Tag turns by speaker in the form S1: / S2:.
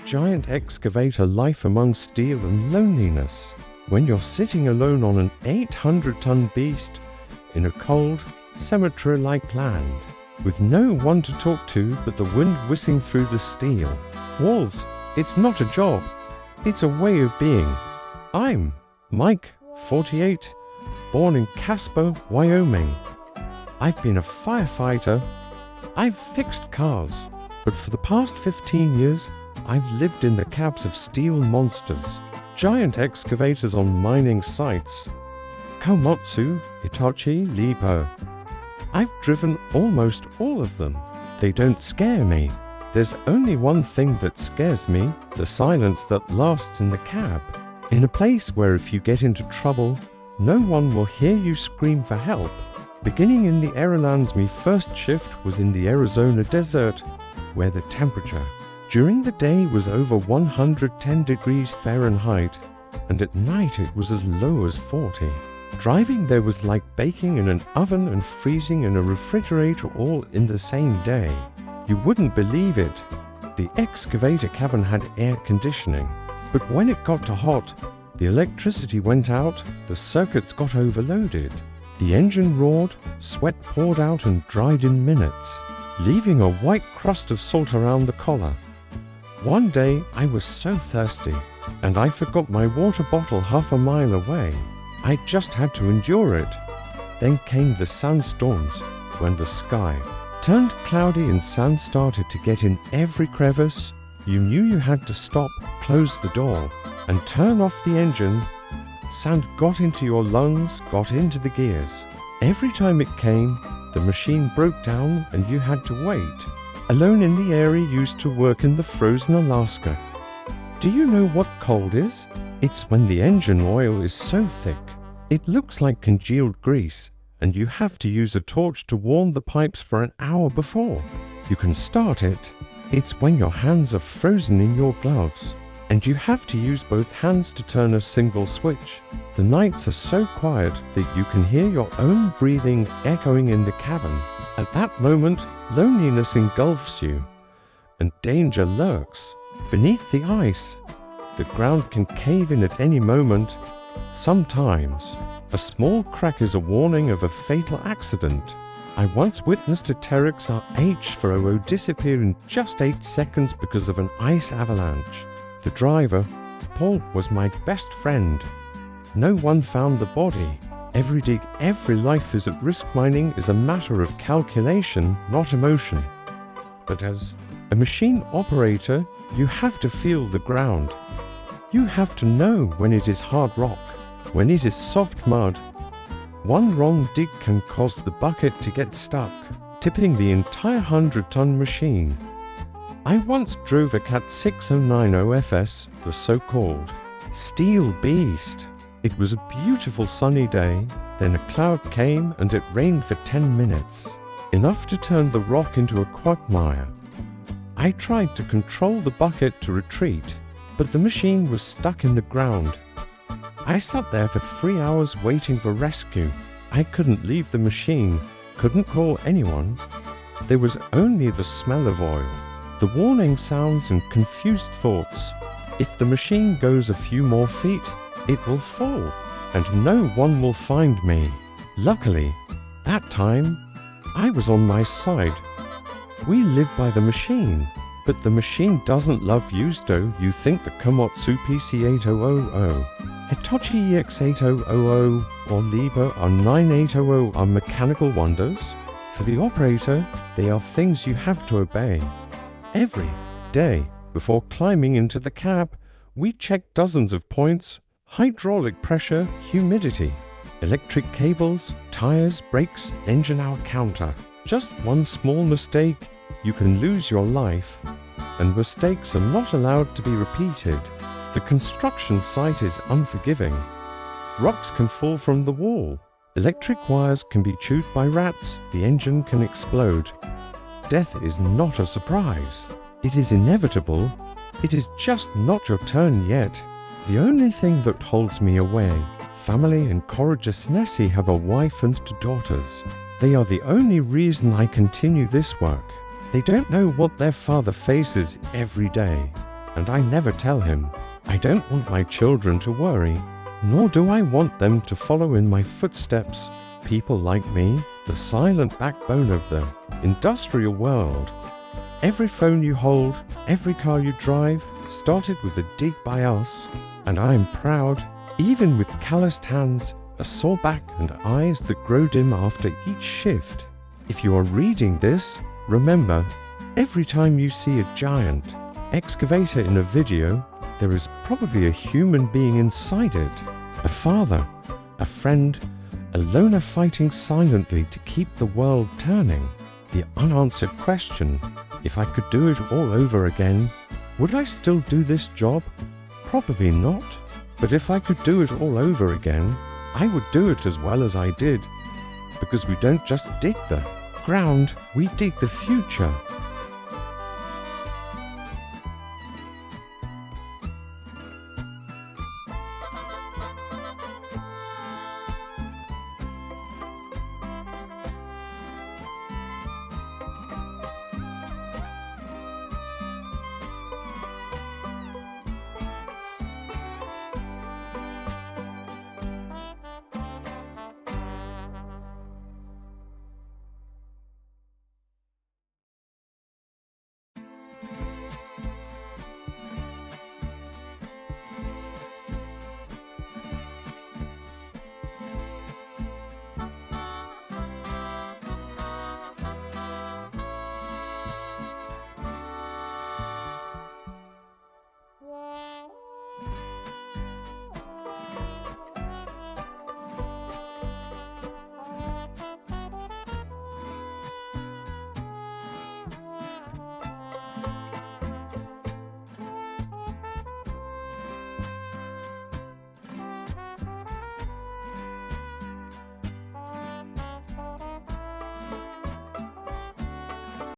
S1: giant excavator life among steel and loneliness. When you're sitting alone on an 800-ton beast in a cold, cemetery-like land, with no one to talk to but the wind whistling through the steel walls, it's not a job, it's a way of being. I'm Mike, 48, born in Casper, Wyoming. I've been a firefighter. I've fixed cars, but for the past 15 years, I've lived in the cabs of steel monsters, giant excavators on mining sites. Komatsu, Hitachi, Lipo. I've driven almost all of them. They don't scare me. There's only one thing that scares me, the silence that lasts in the cab. In a place where if you get into trouble, no one will hear you scream for help. Beginning in the Aerolands, my first shift was in the Arizona desert, where the temperature during the day was over 110 degrees Fahrenheit, and at night it was as low as 40. Driving there was like baking in an oven and freezing in a refrigerator all in the same day. You wouldn't believe it. The excavator cabin had air conditioning, but when it got too hot, the electricity went out, the circuits got overloaded. The engine roared, sweat poured out and dried in minutes, leaving a white crust of salt around the collar. One day I was so thirsty, and I forgot my water bottle half a mile away. I just had to endure it. Then came the sandstorms, when the sky turned cloudy and sand started to get in every crevice. You knew you had to stop, close the door, and turn off the engine. Sand got into your lungs, got into the gears. Every time it came, the machine broke down and you had to wait, alone in the area used to work in the frozen Alaska. Do you know what cold is? It's when the engine oil is so thick, it looks like congealed grease, and you have to use a torch to warm the pipes for an hour before you can start it. It's when your hands are frozen in your gloves, and you have to use both hands to turn a single switch. The nights are so quiet that you can hear your own breathing echoing in the cabin. At that moment, loneliness engulfs you, and danger lurks beneath the ice. The ground can cave in at any moment. Sometimes, a small crack is a warning of a fatal accident. I once witnessed a Terex H400 disappear in just 8 seconds because of an ice avalanche. The driver, Paul, was my best friend. No one found the body. Every dig, every life is at risk. Mining is a matter of calculation, not emotion. But as a machine operator, you have to feel the ground. You have to know when it is hard rock, when it is soft mud. One wrong dig can cause the bucket to get stuck, tipping the entire 100-ton machine. I once drove a Cat 6090 FS, the so-called Steel Beast. It was a beautiful sunny day, then a cloud came and it rained for 10 minutes, enough to turn the rock into a quagmire. I tried to control the bucket to retreat, but the machine was stuck in the ground. I sat there for 3 hours waiting for rescue. I couldn't leave the machine, couldn't call anyone. There was only the smell of oil, the warning sounds and confused thoughts. If the machine goes a few more feet, it will fall, and no one will find me. Luckily, that time, I was on my side. We live by the machine, but the machine doesn't love you. So you think the Komatsu PC8000, Hitachi EX8000 or Lipo R9800 are mechanical wonders? For the operator, they are things you have to obey. Every day, before climbing into the cab, we check dozens of points: hydraulic pressure, humidity, electric cables, tires, brakes, engine hour counter. Just one small mistake, you can lose your life, and mistakes are not allowed to be repeated. The construction site is unforgiving. Rocks can fall from the wall. Electric wires can be chewed by rats. The engine can explode. Death is not a surprise. It is inevitable. It is just not your turn yet. The only thing that holds me away, family and courageousness. I have a wife and 2 daughters. They are the only reason I continue this work. They don't know what their father faces every day. and I never tell him. I don't want my children to worry, nor do I want them to follow in my footsteps. People like me, the silent backbone of the industrial world. Every phone you hold, every car you drive, started with a dig by us, and I am proud, even with calloused hands, a sore back and eyes that grow dim after each shift. If you are reading this, remember, every time you see a giant excavator in a video, there is probably a human being inside it. A father, a friend, a loner fighting silently to keep the world turning. The unanswered question, if I could do it all over again, would I still do this job? Probably not. But if I could do it all over again, I would do it as well as I did. Because we don't just dig the ground, we dig the future.